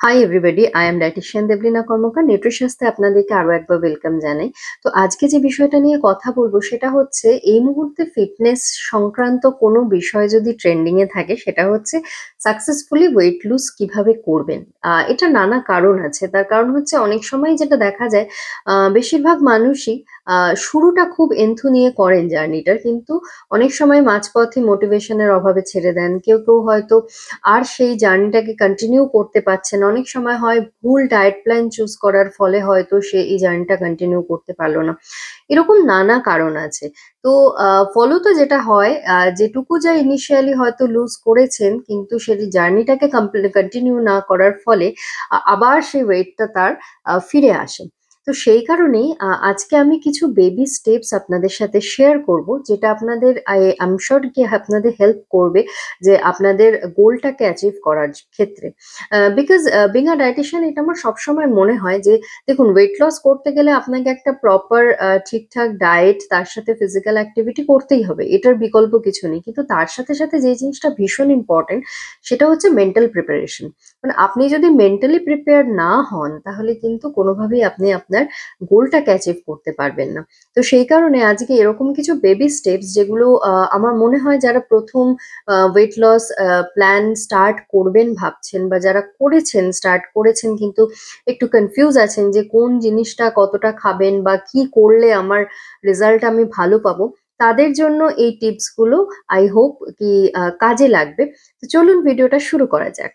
High everybody, I am dietitian Deblina Karmakar. নিউট্রিশনসে আপনাদেরকে আরো একবার ওয়েলকাম জানাই। তো আজকে যে বিষয়টা নিয়ে কথা বলবো সেটা হচ্ছে এই মুহূর্তে ফিটনেস সংক্রান্ত কোনো বিষয় যদি ট্রেন্ডিং এ থাকে সেটা হচ্ছে সাকসেসফুলি ওয়েট লুজ কিভাবে করবেন। এটা নানা কারণ আছে। তার কারণ হচ্ছে অনেক সময় যেটা দেখা যায় বেশিরভাগ মানুষই শুরুটা খুব এন্থু নিয়ে করেন জার্নিটার, কিন্তু অনেক সময় মাঝপথে মোটিভেশনের অভাবে ছেড়ে দেন। কেউ কেউ হয়তো আর সেই জার্নিটাকে কন্টিনিউ করতে পারছে না। অনেক সময় হয় ভুল ডায়েট প্ল্যান চুজ করার ফলে হয়তো সে এই জার্নিটা কন্টিনিউ করতে পারলো না। এরকম নানা কারণ আছে। তো ফলত যেটা হয়, যেটুকু যা ইনিশিয়ালি হয়তো লুজ করেছেন কিন্তু সেই জার্নিটাকে কন্টিনিউ না করার ফলে আবার সেই ওয়েটটা তার ফিরে আসে। তো সেই কারণেই আজকে আমি কিছু বেবি স্টেপস আপনাদের সাথে শেয়ার করব, যেটা আপনাদের আই এম শিওর কি আপনাদের হেল্প করবে যে আপনাদের গোলটাকে অ্যাচিভ করার ক্ষেত্রে। বিকজ বিং আ ডায়েটিশিয়ান, এটা আমার সবসময় মনে হয় যে দেখুন, ওয়েট লস করতে গেলে আপনাকে একটা প্রপার ঠিকঠাক ডায়েট, তার সাথে ফিজিক্যাল অ্যাক্টিভিটি করতেই হবে, এটার বিকল্প কিছু নেই। কিন্তু তার সাথে সাথে যে জিনিসটা ভীষণ ইম্পর্টেন্ট সেটা হচ্ছে মেন্টাল প্রিপারেশন। মানে আপনি যদি মেন্টালি প্রিপেয়ার না হন তাহলে কিন্তু কোনোভাবেই আপনি আপনার গোলটাকে অ্যাচিভ করতে পারবেন না। তো সেই কারণে আজকে এরকম কিছু বেবি স্টেপস, যেগুলো আমার মনে হয় যারা প্রথম ওয়েট লস প্ল্যান স্টার্ট করবেন ভাবছেন, বা যারা স্টার্ট করেছেন কিন্তু একটু কনফিউজ আছেন যে কোন জিনিসটা কতটা খাবেন বা কি করলে আমার রেজাল্ট আমি ভালো পাবো, তাদের জন্য এই টিপস গুলো আই হোপ কি কাজে লাগবে। তো চলুন ভিডিওটা শুরু করা যাক।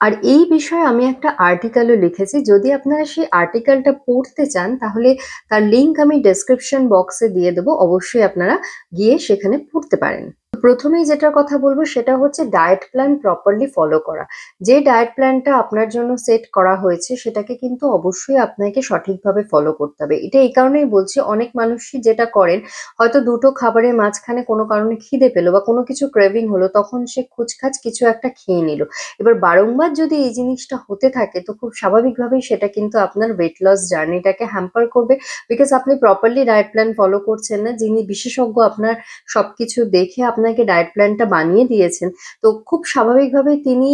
আর এই বিষয়ে আমি একটা আর্টিকেলও লিখেছি। যদি আপনারা সেই আর্টিকেলটা পড়তে চান তাহলে তার লিংক আমি ডেসক্রিপশন বক্সে দিয়ে দেবো, অবশ্যই আপনারা গিয়ে সেখানে পড়তে পারেন। প্রথমেই যেটার কথা বলবো সেটা হচ্ছে ডায়েট প্ল্যান প্রপারলি ফলো করা। যে ডায়েট প্ল্যানটা আপনার জন্য সেট করা হয়েছে সেটাকে কিন্তু অবশ্যই আপনাকে সঠিকভাবে ফলো করতে হবে। এটা এই কারণেই বলছি, অনেক মানুষই যেটা করেন, হয়তো দুটো খাবারের মাঝখানে কোনো কারণে খিদে পেলো বা কোনো কিছু ক্রেভিং হলো, তখন সে খুচখাচ কিছু একটা খেয়ে নিল। এবার বারংবার যদি এই জিনিসটা হতে থাকে তো খুব স্বাভাবিকভাবেই সেটা কিন্তু আপনার ওয়েট লস জার্নিটাকে হ্যাম্পার করবে। বিকজ আপনি প্রপারলি ডায়েট প্ল্যান ফলো করছেন না। যিনি বিশেষজ্ঞ আপনার সবকিছু দেখে আপনাকে ডায়েট প্ল্যানটা বানিয়ে দিয়েছেন, তো খুব স্বাভাবিকভাবেই তিনি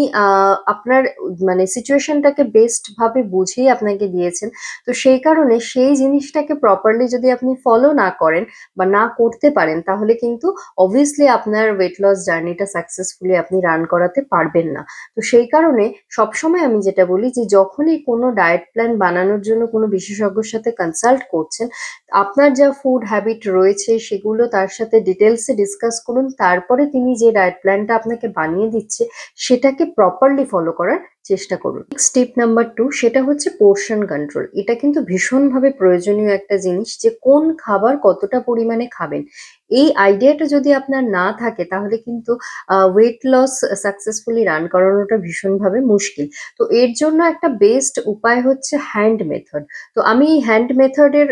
আপনার মানে সিচুয়েশনটাকে বেস্ট ভাবে বুঝেই আপনাকে দিয়েছেন। তো সেই কারণে সেই জিনিসটাকে প্রপারলি যদি আপনি ফলো না করেন বা না করতে পারেন তাহলে কিন্তু অবভিয়াসলি আপনার ওয়েট লস জার্নিটা সাকসেসফুলি আপনি রান করাতে পারবেন না। তো সেই কারণে সবসময় আমি যেটা বলি যে যখনই কোনো ডায়েট প্ল্যান বানানোর জন্য কোনো বিশেষজ্ঞের সাথে কনসাল্ট করছেন, আপনার যা ফুড হ্যাবিট রয়েছে সেগুলো তার সাথে ডিটেলসে ডিসকাস করুন। তারপরে তিনি যে ডায়েট প্ল্যানটা আপনাকে বানিয়ে দিচ্ছে সেটাকে প্রপারলি ফলো করার চেষ্টা করুন। স্টেপ নাম্বার 2, সেটা হচ্ছে পোর্শন কন্ট্রোল। এটা কিন্তু ভীষণভাবে প্রয়োজনীয় একটা জিনিস, যে কোন খাবার কতটা পরিমাণে খাবেন। এই আইডিয়াটা যদি আপনার না থাকে তাহলে কিন্তু ওয়েট লস সাকসেসফুলি রান করানোটা ভীষণভাবে মুশকিল। তো এর জন্য একটা বেস্ট উপায় হচ্ছে হ্যান্ড মেথড। তো আমি এই হ্যান্ড মেথডের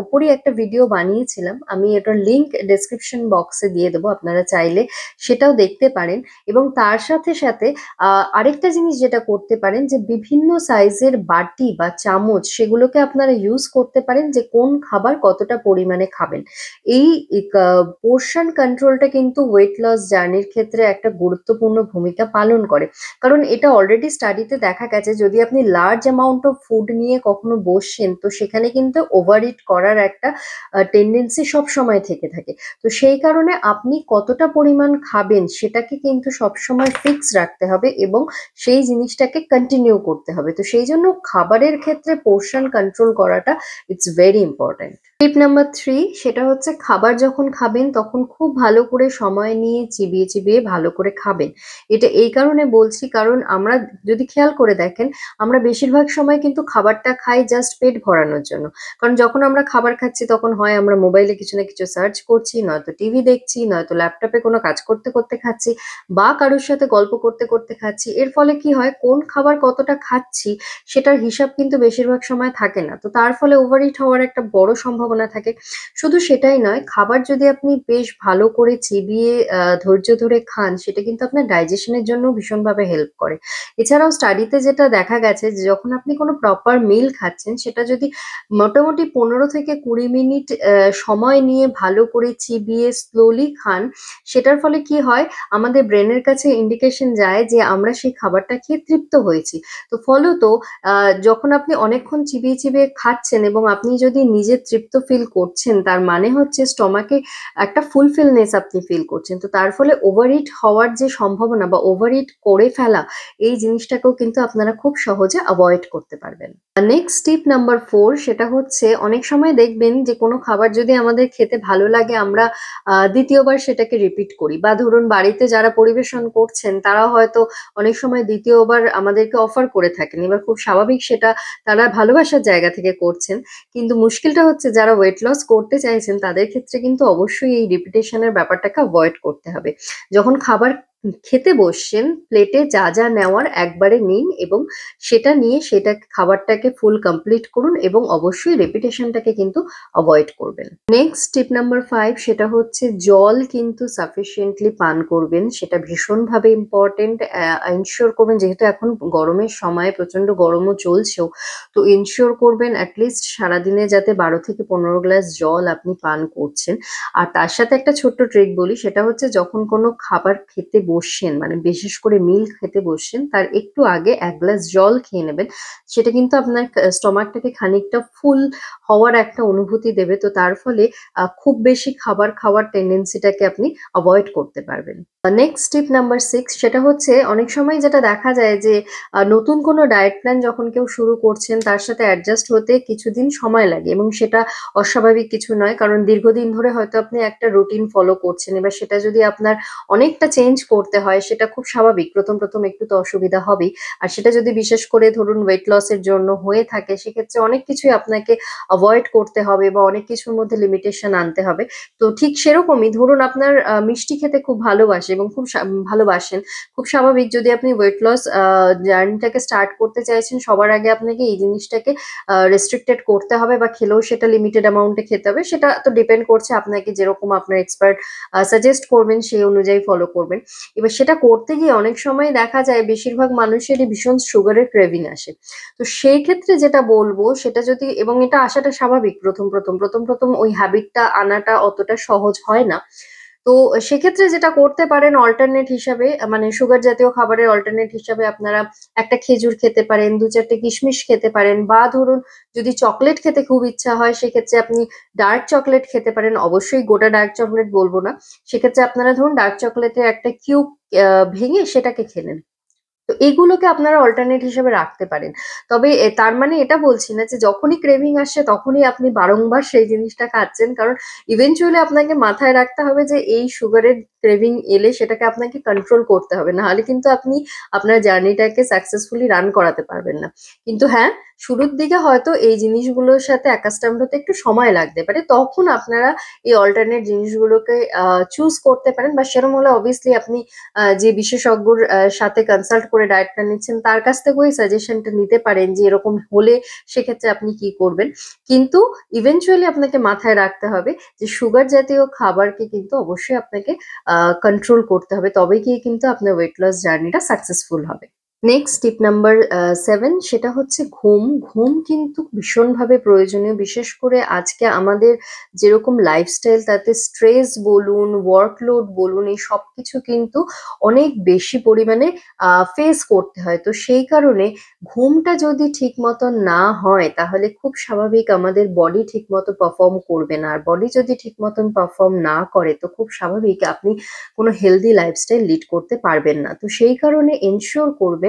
উপরই একটা ভিডিও বানিয়েছিলাম, আমি এটার লিংক ডেসক্রিপশন বক্সে দিয়ে দেবো, আপনারা চাইলে সেটাও দেখতে পারেন। এবং তার সাথে সাথে আরেকটা জিনিস যেটা করতে পারেন, যে বিভিন্ন সাইজের বাটি বা চামচ সেগুলোকে আপনারা ইউজ করতে পারেন, যে কোন খাবার কতটা পরিমাণে খাবেন। এই পোর্শন কন্ট্রোলটা কিন্তু ওয়েট লস জার্নির ক্ষেত্রে একটা গুরুত্বপূর্ণ ভূমিকা পালন করে। কারণ এটা অলরেডি স্টাডিতে দেখা গেছে, যদি আপনি লার্জ অ্যামাউন্ট অফ ফুড নিয়ে কখনো বসছেন তো সেখানে কিন্তু ওভার ইট করার একটা টেন্ডেন্সি সব সময় থেকে থাকে। তো সেই কারণে আপনি কতটা পরিমাণ খাবেন সেটাকে কিন্তু সবসময় ফিক্স রাখতে হবে এবং সেই জিনিসটাকে কন্টিনিউ করতে হবে। তো সেই জন্য খাবারের ক্ষেত্রে পোর্শন কন্ট্রোল করাটা it's very important. Tip number 3, সেটা হচ্ছে খাবার যখন খাবেন তখন খুব ভালো করে সময় নিয়ে চিবিয়ে চিবিয়ে ভালো করে খাবেন। এটা এই কারণে বলছি, কারণ আমরা যদি খেয়াল করে দেখেন, আমরা বেশিরভাগ সময় কিন্তু খাবারটা খাই জাস্ট পেট ভরানোর জন্য। কারণ যখন আমরা খাবার খাচ্ছি তখন হয় আমরা মোবাইলে কিছু না কিছু সার্চ করছি, নয়তো টিভি দেখছি, নয়তো ল্যাপটপে কোনো কাজ করতে করতে খাচ্ছি, বা কারোর সাথে গল্প করতে করতে খাচ্ছি। এর ফলে কি হয়, কোন খাবার কতটা খাচ্ছি সেটার হিসাব কিন্তু বেশিরভাগ সময় থাকে না। তো তার ফলে ওভারইট হওয়ার একটা বড় সম্ভাবনা থাকে। শুধু সেটাই নয়, খাবার যদি আপনি বেশ ভালো করে চিবিয়ে ধৈর্য ধরে খান, সেটা কিন্তু আপনার ডাইজেশনের জন্য ভীষণভাবে হেল্প করে। এছাড়াও স্টাডিতে যেটা দেখা গেছে যে যখন আপনি কোনো প্রপার মিল খাচ্ছেন, সেটা যদি মোটামুটি 15 থেকে 20 মিনিট সময় নিয়ে ভালো করে চিবিয়ে স্লোলি খান, সেটার ফলে কি হয়, আমাদের ব্রেনের কাছে ইন্ডিকেশন যায় যে আমরা সেই খাবারটা খেয়ে তৃপ্ত হয়েছি। তো ফলত যখন আপনি অনেকক্ষণ চিবিয়ে চিবিয়ে খাচ্ছেন এবং আপনি যদি নিজে তৃপ্ত ফিল করছেন, তার মানে হচ্ছে স্টমাকে একটা ফুলফিলনেস আপনি ফিল করছেন। তো তার ফলে ওভারইট হওয়ার যে সম্ভাবনা বা ওভারইট করে ফেলা, এই জিনিসটাকেও কিন্তু আপনারা খুব সহজে অ্যাভয়েড করতে পারবেন। নেক্সট টিপ নাম্বার 4, সেটা হচ্ছে অনেক সময় দেখবেন যে কোনো খাবার যদি আমাদের খেতে ভালো লাগে, আমরা দ্বিতীয়বার সেটাকে রিপিট করি, বা ধরুন বাড়িতে যারা পরিবেশন করছেন তারা হয়তো অনেক সময় দ্বিতীয়বার আমাদেরকে অফার করে থাকেন। এবার খুব স্বাভাবিক, সেটা তারা ভালোবাসার জায়গা থেকে করছেন। কিন্তু মুশকিলটা হচ্ছে যারা ওয়েট লস করতে চাইছেন তাদের ক্ষেত্রে কিন্তু অবশ্যই এই রিপিটেশনের ব্যাপারটাকে অ্যাভয়েড করতে হবে। যখন খাবার খেতে বসছেন, প্লেটে যা যা নেওয়ার একবারে নিন এবং সেটা নিয়ে সেটা খাবারটাকে ফুল কমপ্লিট করুন এবং অবশ্যই রেপিটেশনটাকে কিন্তু অ্যাভয়েড করবেন। নেক্সট টিপ নাম্বার 5, সেটা হচ্ছে জল কিন্তু সাফিসিয়েন্টলি পান করবেন। সেটা ভীষণভাবে ইম্পর্টেন্ট। এনশিওর করবেন, যেহেতু এখন গরমের সময়, প্রচন্ড গরমও চলছেও, তো এনশিওর করবেন অ্যাটলিস্ট সারাদিনে যাতে 12 থেকে 15 গ্লাস জল আপনি পান করছেন। আর তার সাথে একটা ছোট্ট ট্রিক বলি, সেটা হচ্ছে যখন কোনো খাবার খেতে বসছেন, মানে বিশেষ করে মিল খেতে বসছেন, তার একটু আগে 1 গ্লাস জল খেয়ে নেবেন। সেটা কিন্তু আপনার স্টমাকটাকে খানিকটা ফুল হওয়ার একটা অনুভূতি দেবে। তো তার ফলে খুব বেশি খাবার খাওয়ার টেন্ডেন্সিটাকে আপনি অ্যাভয়েড করতে পারবেন। নেক্সট টিপ নাম্বার 6, সেটা হচ্ছে অনেক সময় যেটা দেখা যায় যে নতুন কোনো ডায়েট প্ল্যান যখন কেউ শুরু করছেন, তার সাথে অ্যাডজাস্ট হতে কিছুদিন সময় লাগে এবং সেটা অস্বাভাবিক কিছু নয়, কারণ দীর্ঘদিন ধরে হয়তো আপনি একটা রুটিন ফলো করছেন। এবার সেটা যদি আপনার অনেকটা চেঞ্জ করতে হয়, সেটা খুব স্বাভাবিক। প্রথম প্রথম একটু তো অসুবিধা হবেই। আর সেটা যদি বিশেষ করে ধরুন ওয়েট লসের জন্য হয়ে থাকে, সেক্ষেত্রে অনেক কিছুই আপনাকে অ্যাভয়েড করতে হবে বা অনেক কিছুর মধ্যে লিমিটেশন আনতে হবে। তো ঠিক সেরকমই ধরুন আপনার মিষ্টি খেতে খুব ভালোবাসে এবং খুব ভালোবাসেন, খুব স্বাভাবিক। যদি আপনি ওয়েট লস জার্নিটাকে স্টার্ট করতে চাইছেন, সবার আগে আপনাকে এই জিনিসটাকে রেস্ট্রিক্টেড করতে হবে, বা খেলেও সেটা লিমিটেড অ্যামাউন্টে খেতে হবে। সেটা তো ডিপেন্ড করছে আপনাকে, যেরকম আপনার এক্সপার্ট সাজেস্ট করবেন সেই অনুযায়ী ফলো করবেন। এবার সেটা করতে গিয়ে অনেক সময় দেখা যায় বেশিরভাগ মানুষেরই ভীষণ সুগারের ক্রেভিং আসে। তো সেই ক্ষেত্রে যেটা বলবো, সেটা যদি, এবং এটা আসাটা স্বাভাবিক, প্রথম ওই হ্যাবিটটা আনাটা অতটা সহজ হয় না। তো সেক্ষেত্রে যেটা করতে পারেন অল্টারনেট হিসাবে, মানে সুগার জাতীয় খাবারের অল্টারনেট হিসাবে আপনারা একটা খেজুর খেতে পারেন, 2-4টে কিশমিশ খেতে পারেন, বা ধরুন যদি চকলেট খেতে খুব ইচ্ছা হয়, সেক্ষেত্রে আপনি ডার্ক চকলেট খেতে পারেন। অবশ্যই গোটা ডার্ক চকলেট বলবো না। সেক্ষেত্রে আপনারা ধরুন ডার্ক চকলেটের একটা কিউব ভেঙে সেটাকে খেলেন। তো এগুলোকে আপনারা অল্টারনেট হিসেবে রাখতে পারেন। তবে তার মানে এটা বলছি না যে যখনই ক্রেভিং আসছে তখনই আপনি বারংবার সেই জিনিসটা খাচ্ছেন। কারণ ইভেনচুয়ালি আপনাকে মাথায় রাখতে হবে যে এই সুগারের ক্রেভিং এলে সেটাকে আপনাকে কন্ট্রোল করতে হবে। নাহলে কিন্তু আপনি আপনার জার্নিটাকে সাকসেসফুলি রান করাতে পারবেন না। কিন্তু হ্যাঁ, শুরুর দিকে হয়তো এই জিনিসগুলোর সাথে অ্যাকাস্টমড হতে একটু সময় লাগতে পারে। তখন আপনারা এই অল্টারনেট জিনিসগুলোকে চুজ করতে পারেন, বা সেরকম হলে অবভিয়াসলি আপনি যে বিশেষজ্ঞর সাথে কনসাল্ট করে ডায়েট প্ল্যান নিচ্ছেন, তার কাছ থেকেও এই সাজেশনটা নিতে পারেন যে এরকম হলে সেক্ষেত্রে আপনি কি করবেন। কিন্তু ইভেনচুয়ালি আপনাকে মাথায় রাখতে হবে যে সুগার জাতীয় খাবারকে কিন্তু অবশ্যই আপনাকে কন্ট্রোল করতে হবে, তবে গিয়ে কিন্তু আপনার ওয়েট লস জার্নিটা সাকসেসফুল হবে। নেক্সট টিপ নাম্বার 7, সেটা হচ্ছে ঘুম। ঘুম কিন্তু ভীষণভাবে প্রয়োজনীয়। বিশেষ করে আজকে আমাদের যেরকম লাইফস্টাইল, তাতে স্ট্রেস বলুন, ওয়ার্কলোড বলুন, এই সবকিছু কিন্তু অনেক বেশি পরিমাণে ফেস করতে হয়। তো সেই কারণে ঘুমটা যদি ঠিক মতন না হয়, তাহলে খুব স্বাভাবিক আমাদের বডি ঠিক মতো পারফর্ম করবে না। আর বডি যদি ঠিক মতন পারফর্ম না করে, তো খুব স্বাভাবিক আপনি কোনো হেলদি লাইফস্টাইল লিড করতে পারবেন না। তো সেই কারণে এনশিওর করবেন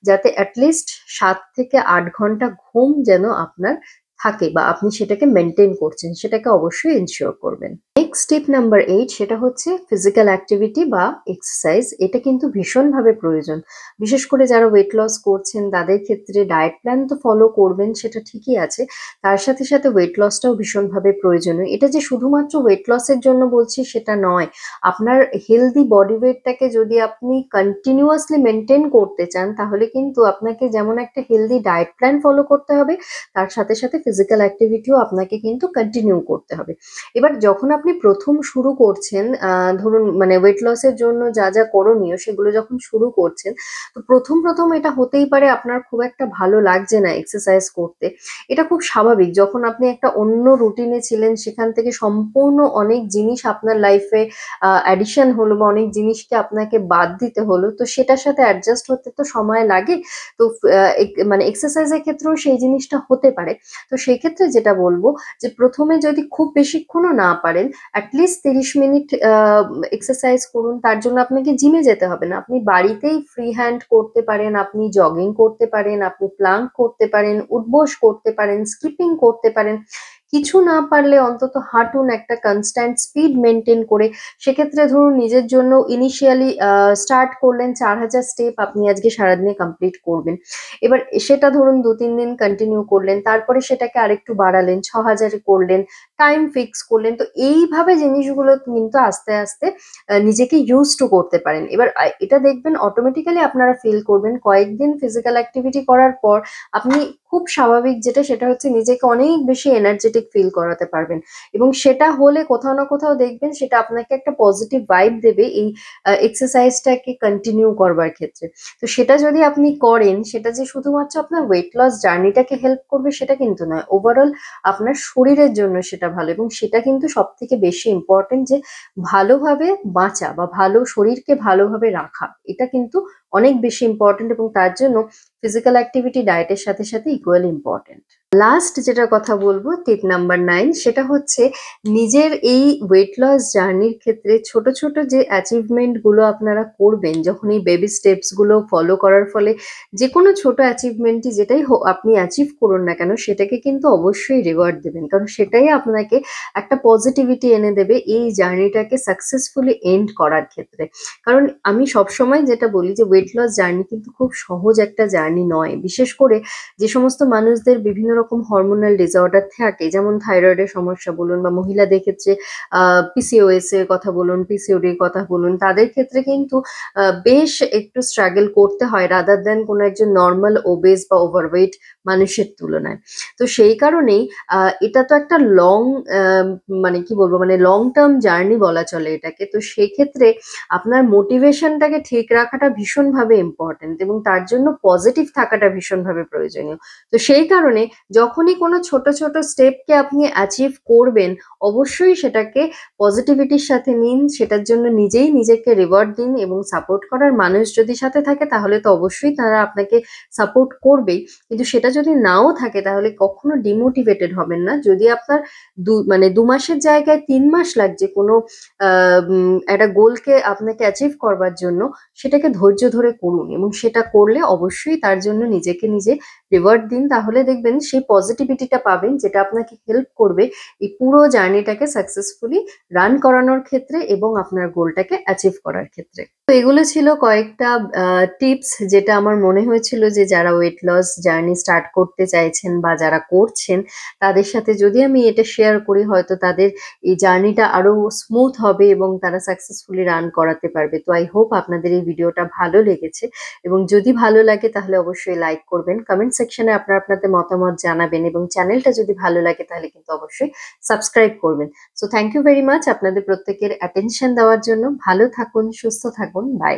যাতে অ্যাটলিস্ট 7 থেকে 8 ঘন্টা ঘুম যেন আপনার থাকে, বা আপনি সেটাকে মেনটেন করছেন, সেটাকে অবশ্যই এনশিওর করবেন। নেক্সট টিপ নাম্বার 8, সেটা হচ্ছে ফিজিক্যাল অ্যাক্টিভিটি বা এক্সারসাইজ। এটা কিন্তু ভীষণভাবে প্রয়োজন। বিশেষ করে যারা ওয়েট লস করছেন তাদের ক্ষেত্রে ডায়েট প্ল্যান তো ফলো করবেন, সেটা ঠিকই আছে। তার সাথে সাথে ওয়েট লসটাও ভীষণভাবে প্রয়োজনীয়। এটা যে শুধুমাত্র ওয়েট লসের জন্য বলছি সেটা নয়। আপনার হেলদি বডি ওয়েটটাকে যদি আপনি কন্টিনিউয়াসলি মেনটেন করতে চান, তাহলে কিন্তু আপনাকে যেমন একটা হেলদি ডায়েট প্ল্যান ফলো করতে হবে, তার সাথে সাথে ফিজিক্যাল অ্যাক্টিভিটিও আপনাকে কিন্তু কন্টিনিউ করতে হবে। এবার যখন আপনি প্রথম শুরু করছেন, ধরুন মানে ওয়েট লসের জন্য যা যা করণীয় সেগুলো যখন শুরু করছেন, তো প্রথম এটা হতেই পারে আপনার খুব একটা ভালো লাগছে না এক্সারসাইজ করতে। এটা খুব স্বাভাবিক। যখন আপনি একটা অন্য রুটিনে ছিলেন, সেখান থেকে সম্পূর্ণ অনেক জিনিস আপনার লাইফে অ্যাডিশন হলো বা অনেক জিনিসকে আপনাকে বাদ দিতে হলো, তো সেটার সাথে অ্যাডজাস্ট হতে তো সময় লাগে। তো মানে এক্সারসাইজের ক্ষেত্রেও সেই জিনিসটা হতে পারে। তো সেই ক্ষেত্রে যেটা বলবো যে প্রথমে যদি খুব বেশিক্ষণও না পারেন, অ্যাটলিস্ট 30 মিনিট এক্সারসাইজ করুন। তার জন্য আপনাকে জিমে যেতে হবে না, আপনি বাড়িতেই ফ্রি হ্যান্ড করতে পারেন, আপনি জগিং করতে পারেন, আপনি প্লাঙ্ক করতে পারেন, উঠবোস করতে পারেন, স্কিপিং করতে পারেন। কিছু না পারলে অন্তত হাঁটুন একটা কনস্ট্যান্ট স্পিড মেনটেন করে। সেক্ষেত্রে ধরুন নিজের জন্য ইনিশিয়ালি স্টার্ট করলেন 4000 স্টেপ আপনি আজকে সারাদিনে কমপ্লিট করবেন। এবার সেটা ধরুন 2-3 দিন কন্টিনিউ করলেন, তারপরে সেটাকে আরেকটু বাড়ালেন, 6000 করলেন, টাইম ফিক্স করলেন। তো এইভাবে জিনিসগুলো কিন্তু আস্তে আস্তে নিজেকে ইউজ টু করতে পারেন। এবার এটা দেখবেন অটোমেটিক্যালি আপনারা ফিল করবেন কয়েকদিন ফিজিক্যাল অ্যাক্টিভিটি করার পর আপনি খুব স্বাভাবিক যেটা সেটা হচ্ছে নিজেকে অনেক বেশি এনার্জেটিক ফিল করাতে পারবেন। এবং সেটা হলে কোথাও না কোথাও দেখবেন সেটা আপনাকে একটা পজিটিভ ভাইব দেবে এই এক্সারসাইজটাকে কন্টিনিউ করবার ক্ষেত্রে। তো সেটা যদি আপনি করেন, সেটা যে শুধুমাত্র আপনার ওয়েট লস জার্নিটাকে হেল্প করবে সেটা কিন্তু নয়, ওভারঅল আপনার শরীরের জন্য সেটা ভালো। এবং সেটা কিন্তু সব থেকে বেশি ইম্পর্টেন্ট যে ভালোভাবে বাঁচা বা ভালো শরীরকে ভালোভাবে রাখা, এটা কিন্তু অনেক বেশি ইম্পর্টেন্ট। এবং তার জন্য ফিজিক্যাল অ্যাক্টিভিটি ডায়েটের সাথে সাথে ইকুয়ালি ইম্পর্টেন্ট। লাস্ট যেটা কথা বলবো, টিপ নাম্বার 9, সেটা হচ্ছে নিজের এই ওয়েট লস জার্নির ক্ষেত্রে ছোট ছোট যে অ্যাচিভমেন্ট গুলো আপনারা করবেন, যখন এই বেবি স্টেপস গুলো ফলো করার ফলে যে কোনো ছোট অ্যাচিভমেন্টই যেটাই আপনি অ্যাচিভ করুন না কেন, সেটাকে কিন্তু অবশ্যই রিওয়ার্ড দেবেন, কারণ সেটাই আপনাকে একটা পজিটিভিটি এনে দেবে এই জার্নিটাকে সাকসেসফুলি এন্ড করার ক্ষেত্রে। কারণ আমি সবসময় যেটা বলি যে ওয়েট লস জার্নি কিন্তু খুব সহজ একটা জার্নি নয়। বিশেষ করে যে সমস্ত মানুষদের বিভিন্ন রকম হরমোনাল ডিসঅর্ডার থাকে, যেমন থাইরয়েডের সমস্যা বলুন বা মহিলাদের ক্ষেত্রে পিসিওএস এর কথা বলুন, পিসিওডির কথা বলুন, তাদের ক্ষেত্রে কিন্তু বেশ একটু স্ট্রাগল করতে হয় রাদার দেন কোনো একজন নর্মাল ওবেস বা ওভারওয়েট মানুষের তুলনায়। তো সেই কারণেই এটা তো একটা লং, মানে কি বলবো, মানে লং টার্ম জার্নি বলা চলে এটাকে। তো সেক্ষেত্রে আপনার মোটিভেশনটাকে ঠিক রাখাটা ভীষণভাবে ইম্পর্টেন্ট এবং তার জন্য পজিটিভ থাকাটা ভীষণভাবে প্রয়োজনীয়। তো সেই কারণে যখনই কোনো ছোট ছোট স্টেপকে আপনি অ্যাচিভ করবেন, অবশ্যই সেটাকে পজিটিভিটির সাথে নিন, সেটার জন্য নিজেই নিজেকে রিওয়ার্ড দিন এবং সাপোর্ট করার মানুষ যদি সাথে থাকে তাহলে তো অবশ্যই তারা আপনাকে সাপোর্ট করবেই। কিন্তু সেটা যদি নাও থাকে তাহলে কখনো ডিমোটিভেটেড হবেন না। যদি আপনার মানে 2 মাসের জায়গায় 3 মাস লাগছে কোনো একটা গোলকে আপনাকে অ্যাচিভ করবার জন্য, সেটাকে ধৈর্য ধরে করুন এবং সেটা করলে অবশ্যই তার জন্য নিজেকে নিজে রিওয়ার্ড দিন। তাহলে দেখবেন সেই পজিটিভিটিটা পাবেন যেটা আপনাকে হেল্প করবে এই পুরো জার্নিটাকে সাকসেসফুলি রান করানোর ক্ষেত্রে এবং আপনার গোলটাকে অ্যাচিভ করার ক্ষেত্রে। তো এগুলো ছিল কয়েকটা টিপস যেটা আমার মনে হয়েছিল যে যারা ওয়েট লস জার্নি স্টার্ট করতে চাইছেন বা যারা করছেন তাদের সাথে যদি আমি এটা শেয়ার করি, হয়তো তাদের এই জার্নিটা আরো স্মুথ হবে এবং তারা সাকসেসফুলি রান করাতে পারবে। তো আই হোপ আপনাদের এই ভিডিওটা ভালো লেগেছে এবং যদি ভালো লাগে তাহলে অবশ্যই লাইক করবেন, কমেন্ট সেকশনে আপনাদের মতামত জানাবেন এবং চ্যানেলটা যদি ভালো লাগে তাহলে কিন্তু অবশ্যই সাবস্ক্রাইব করবেন। So thank you very much আপনাদের প্রত্যেকের অ্যাটেনশন দেওয়ার জন্য। ভালো থাকুন, সুস্থ থাকুন, বাই।